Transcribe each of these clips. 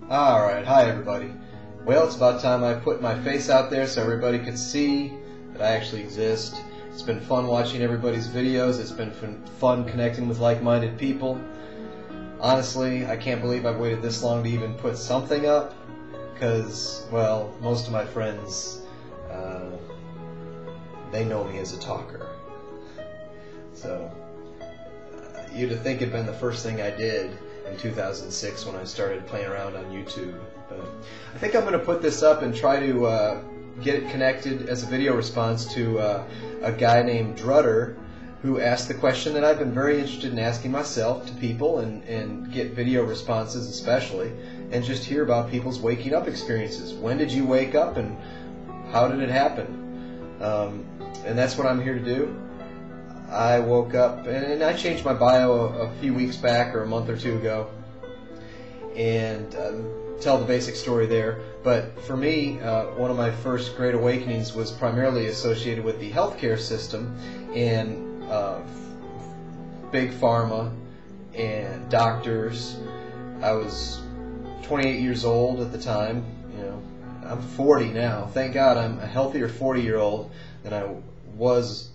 Alright, hi everybody. Well, it's about time I put my face out there so everybody could see that I actually exist. It's been fun watching everybody's videos. It's been fun connecting with like-minded people. Honestly, I can't believe I've waited this long to even put something up, because, well, most of my friends, they know me as a talker. So, you'd have think it'd been the first thing I did in 2006 when I started playing around on YouTube. But I think I'm going to put this up and try to get it connected as a video response to a guy named Drudder, who asked the question that I've been very interested in asking myself to people, and get video responses especially, and just hear about people's waking up experiences. When did you wake up and how did it happen? And that's what I'm here to do. I woke up, and I changed my bio a few weeks back or a month or two ago, and tell the basic story there. But for me, one of my first great awakenings was primarily associated with the healthcare system and big pharma and doctors. I was 28 years old at the time. You know, I'm 40 now. Thank God I'm a healthier 40-year-old than I was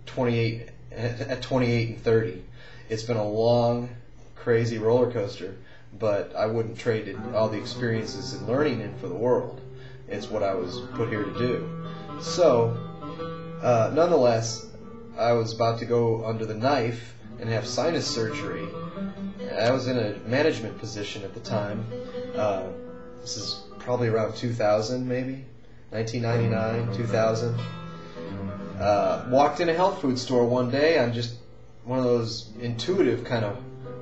28 at 28 and 30. It's been a long, crazy roller coaster, but I wouldn't trade all the experiences and learning in for the world. It's what I was put here to do. So, nonetheless, I was about to go under the knife and have sinus surgery. I was in a management position at the time. This is probably around 2000, maybe 1999, 2000. Walked in a health food store one day on just one of those intuitive kind of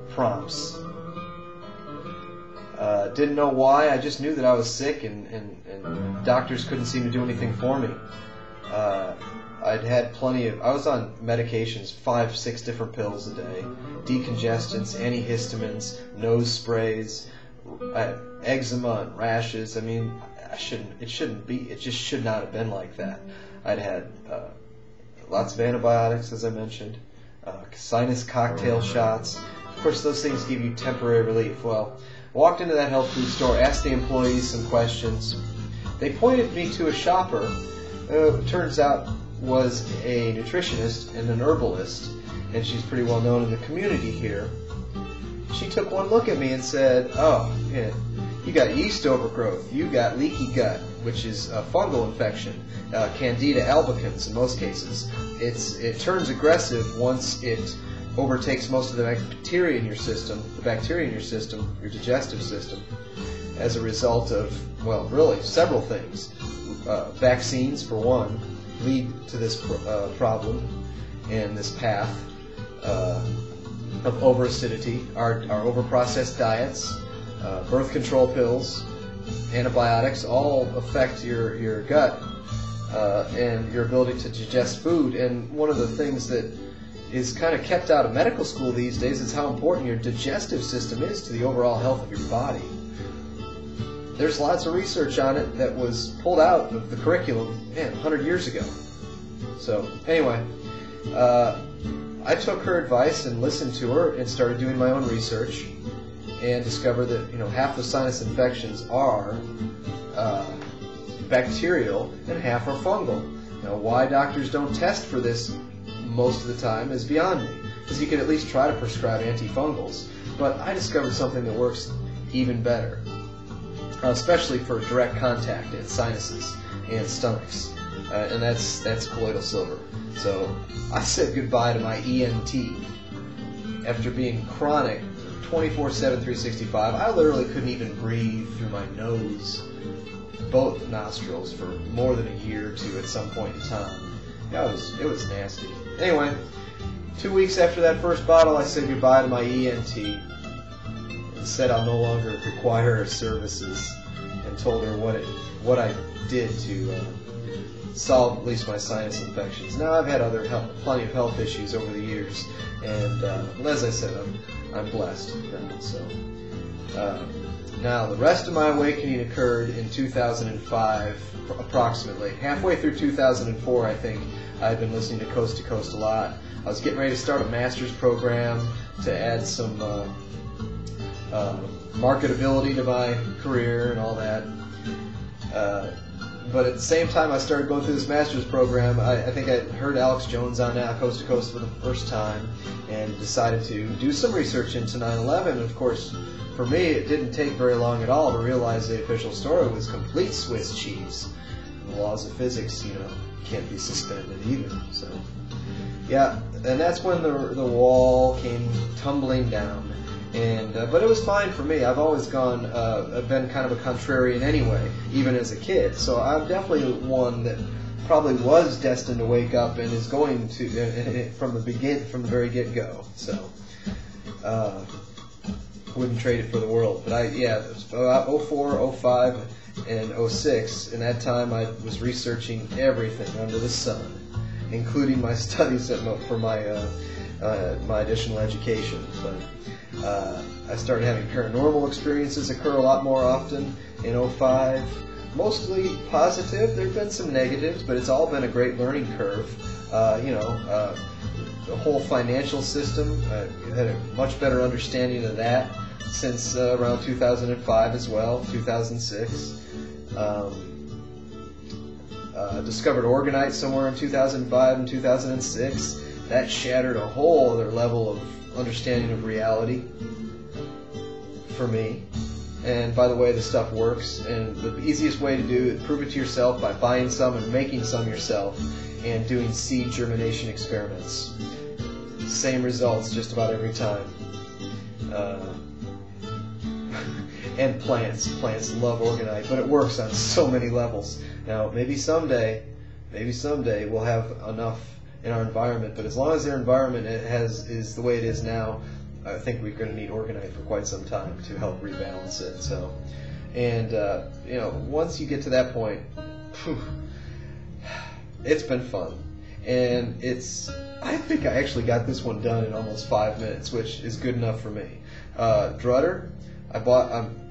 prompts. Didn't know why. I just knew that I was sick, and doctors couldn't seem to do anything for me. I'd had I was on medications, 5-6 different pills a day, decongestants, antihistamines, nose sprays, eczema and rashes. I mean, it just should not have been like that. I'd had lots of antibiotics, as I mentioned, sinus cocktail shots. Of course, those things give you temporary relief. Well, walked into that health food store, asked the employees some questions. They pointed me to a shopper who, turns out, was a nutritionist and an herbalist, and she's pretty well known in the community here. She took one look at me and said, "Oh, yeah, you got yeast overgrowth, you got leaky gut, which is a fungal infection, Candida albicans in most cases. It turns aggressive once it overtakes most of the bacteria in your system, your digestive system, as a result of, well, really several things. Vaccines, for one, lead to this problem and this path of overacidity. Our overprocessed diets, birth control pills, antibiotics all affect your gut and your ability to digest food. And one of the things that is kind of kept out of medical school these days is how important your digestive system is to the overall health of your body. There's lots of research on it that was pulled out of the curriculum, 100 years ago. So anyway, I took her advice and listened to her and started doing my own research, and discovered that half the sinus infections are bacterial and half are fungal. Now, why doctors don't test for this most of the time is beyond me, because you can at least try to prescribe antifungals. But I discovered something that works even better, especially for direct contact in sinuses and stomachs, and that's colloidal silver. So I said goodbye to my ENT. After being chronic 24/7, 365, I literally couldn't even breathe through my nose, both nostrils, for more than a year or two at some point in time. It was nasty. Anyway, 2 weeks after that first bottle, I said goodbye to my ENT and said I'll no longer require her services, and told her what I did to solve at least my sinus infections. Now, I've had plenty of health issues over the years, and as I said, I'm blessed now. So now the rest of my awakening occurred in 2005, approximately halfway through 2004. I think I had been listening to Coast to Coast a lot. I was getting ready to start a master's program to add some marketability to my career and all that. But at the same time I started going through this master's program, I think I heard Alex Jones on Coast to Coast for the first time and decided to do some research into 9/11. And of course, for me, it didn't take very long at all to realize the official story was complete Swiss cheese. The laws of physics, can't be suspended either. So, yeah, and that's when the wall came tumbling down. And but it was fine for me. I've always been kind of a contrarian anyway, even as a kid. So I'm definitely one that probably was destined to wake up and is going to from the very get-go. So wouldn't trade it for the world. But it was about 04, 05, and 06. In that time, I was researching everything under the sun, including my studies for my additional education. But I started having paranormal experiences occur a lot more often in 05. Mostly positive. There have been some negatives, but it's all been a great learning curve. The whole financial system, I had a much better understanding of that since around 2005 as well, 2006. Discovered Orgonite somewhere in 2005 and 2006. That shattered a whole other level of understanding of reality for me. And by the way, the stuff works, and the easiest way to do it, prove it to yourself by buying some and making some yourself and doing seed germination experiments. Same results just about every time. And plants love Orgonite, but it works on so many levels. Now, maybe someday we'll have enough in our environment, but as long as their environment is the way it is now, I think we're going to need Orgonite for quite some time to help rebalance it. So, and once you get to that point, it's been fun, and I think I actually got this one done in almost 5 minutes, which is good enough for me. Drutter, I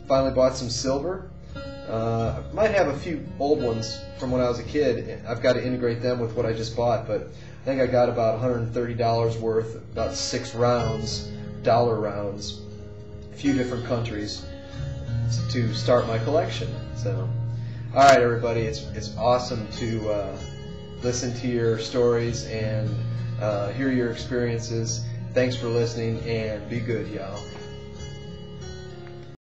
finally bought some silver. I might have a few old ones from when I was a kid. I've got to integrate them with what I just bought, but I think I got about $130 worth, about 6 rounds, dollar rounds, a few different countries to start my collection. So, all right, everybody, it's awesome to listen to your stories and hear your experiences. Thanks for listening, and be good, y'all.